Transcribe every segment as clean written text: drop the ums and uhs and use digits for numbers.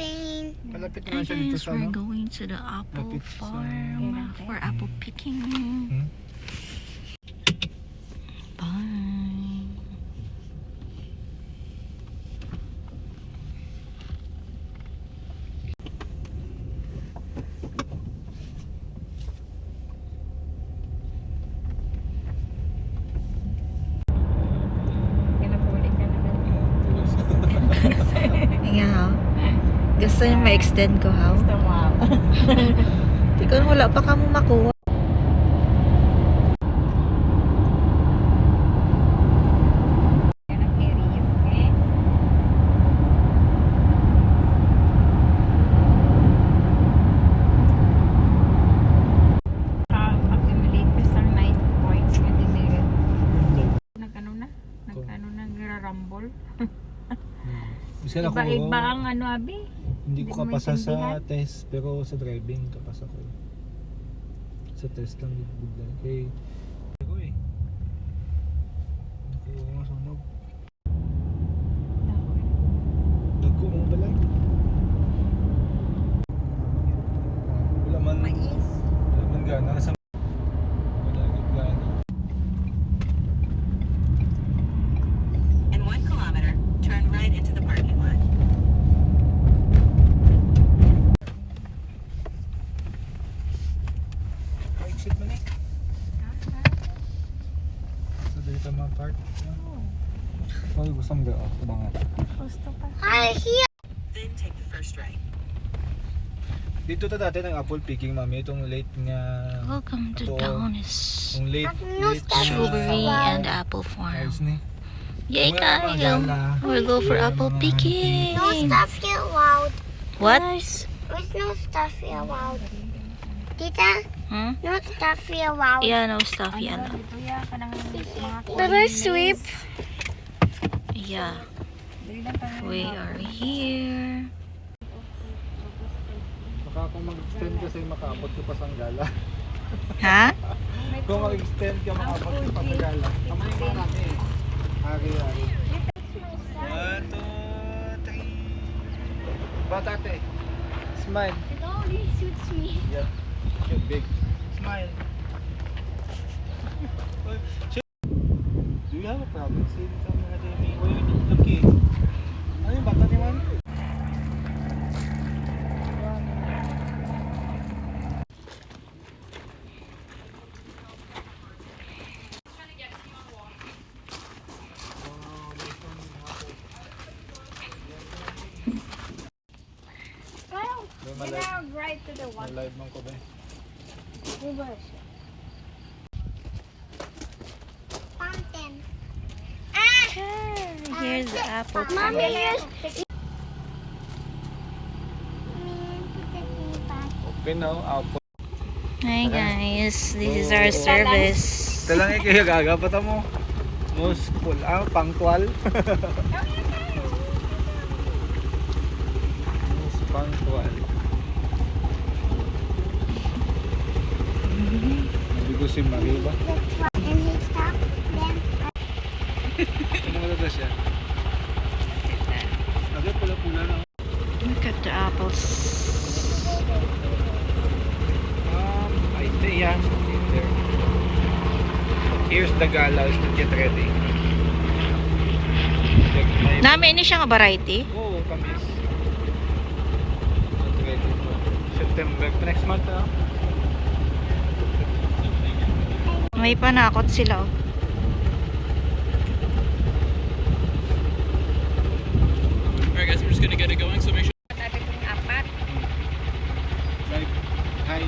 shopping. Malapit Hey na siya dito guys, sa we're ano. going to the apple Lapit sa- farm for apple picking. Bye. Kinapuli ka na lang. Yeah. Gusto niyo ma-extend ko, how? Gusto mo ako. Ikaw wala pa ka mo makuha. Yan ang area, okay? Accumulate ka sa 9 points nga din eh. Nag-ano na? Nag-ano na, nag-rumble. Bisa na ko. Iba-iba ang ano, abi. Hindi ko Hindi mo kapasa sa maintindihan. test, pero sa driving kapasa ko. Sa test lang bigla. Okay. Ako eh. Nakuha ko sa sunog. Nagko mo pala. Wala man. Mais. Wala man gana. Sa wala gana. In 1 kilometer, turn right into the parking lot. Exit mo na eh. So dito mga park. Oh, gusto mo ba? Kumangat. Gusto pa. Hi, here. Then take the first right. Dito ta dati ng apple picking, mami. Itong late nga. Welcome to Apo. Downis Itong late Strawberry Wow. and Apple Farm. Ayos ni. Yay, Wala Kyle! mga gala. We'll go for Wala apple mga picking. No stuff here allowed. What? There's no stuff here allowed. Tita, Hmm? no stuff here allowed. Yeah, no stuff yan. Ano, dito ya, kanang mga Did I sweep? Yeah, Dili lang kami we mga- are here. Baka kung mag-extend ka sa'yo, makaabot ka pa sa gala. Ha? May Kung food. mag-extend ka, makaabot ka pa sa gala. Kamay mo natin. Ari. 1, 2, 3. Bata te. Smile. It only suits me. Yeah. You're big. Smile. Do you have a problem seeing some other me? Why you need looking? Ano yung bata ni man? Well, May Now, right to the one. live man ko ba? fountain. Here's the apple Mommy, farm. here's. Okay now, apple. Hi guys, this is our service. Ito lang kayo gagapata mo. Most punctual. Most punctual. Sabi ko si Marie ba? And he stopped. Then Ano malala siya? Agad pula-pula lang. Look at the apples. I think yeah. There. Here's the gala to get ready. Nami ini siya nga variety. Oo, kamis. Get ready po. September. Next month ah. May panakot sila. Oh. Alright guys, we're just gonna get it going, so make sure Tabi kong apat. Like, hi.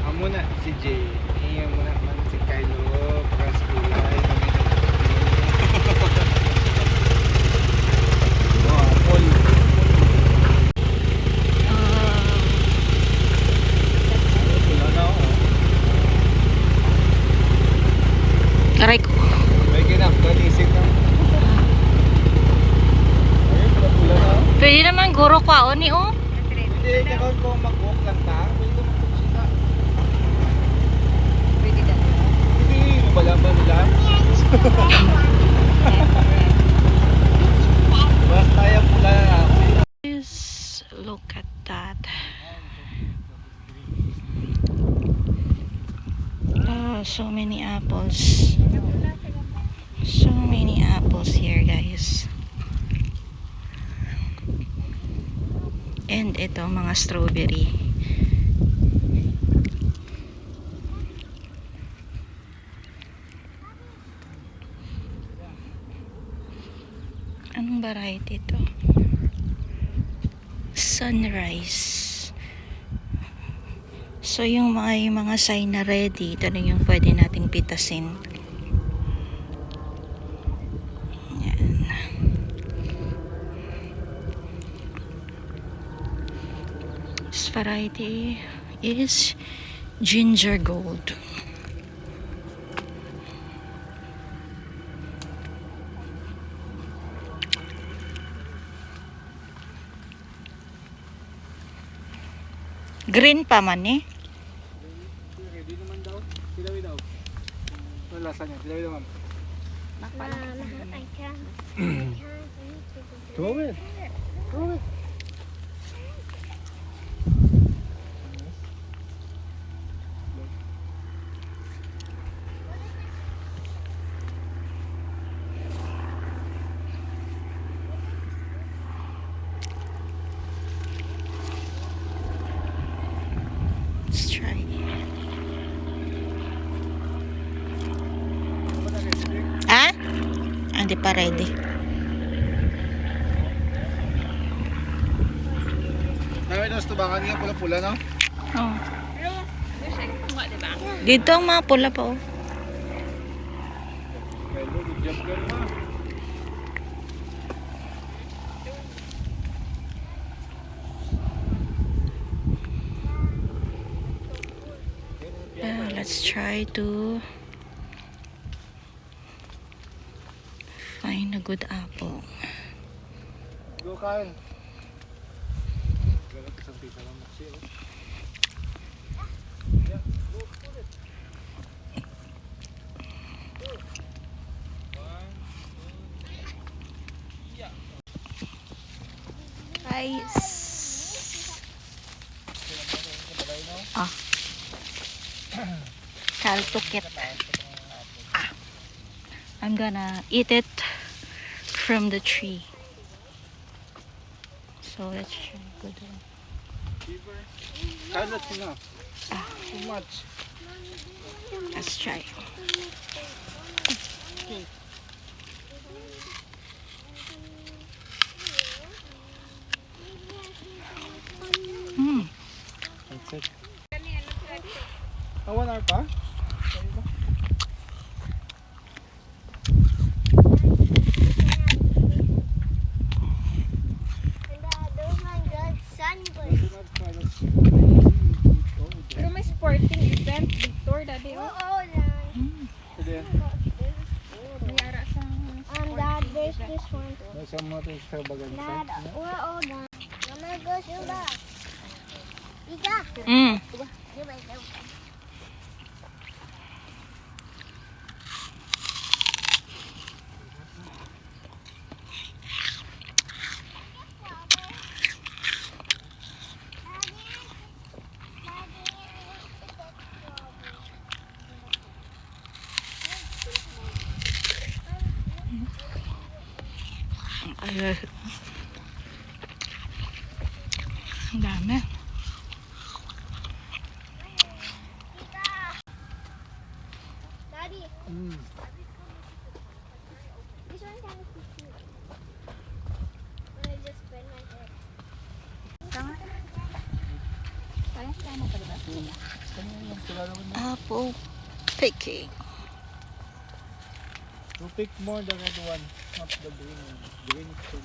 Amo na si Jay. Iyan mo na man si Kylo. Pras kulay. Wow, Paul. Wala na ako. Aray ko. May kinakanisip na. Ayun, pula-pula na ako. Pwede naman guro kwaon ni oh. Hindi, kakaroon ko mag-walk lang ta. Pwede ko mag-walk. Pwede ka. Hindi, mabalaman nila. Diba? Wow, so many apples. So many apples here, guys. And ito, mga strawberry. Anong variety ito? Sunrise. So, yung mga sign na ready, ito na yung pwede nating pitasin. Yan. This variety is ginger gold. Green pa man eh. Ready naman daw. Dilawi daw. Ano lasa niya? Dilawi daw, ma'am. I can't. Throw it. Throw it. Let's try. Ah? Hindi pa ready. Dami daw sa tubangan niya, pula-pula, no? Oh. Dito ang mga pula pa oh. Hello, good job girl, ma. Let's try to find a good apple. Go, Kyle. Ganun, isang pita lang maksi, oh. Yeah, go, pull it. Guys. Ah. Cal took it. Ah. I'm gonna eat it from the tree. So let's try. Good one. Kyle, that's enough. Ah. Too much. Let's try. Hmm. That's it. Ah, 1 hour pa? Sorry ba? Pero may sporting event, Victor, daddy. Oh. Sige. May ara sa Dad, there's this one. Nasa mga ito extravaganza. Dad, we're all done. I'm gonna go shoot up. Ika. Mm. Ay, ang dami. Daddy, Mm. this one kind of cute. I just spin my head. Apple picking. You pick more the red one, not the green one. Green is too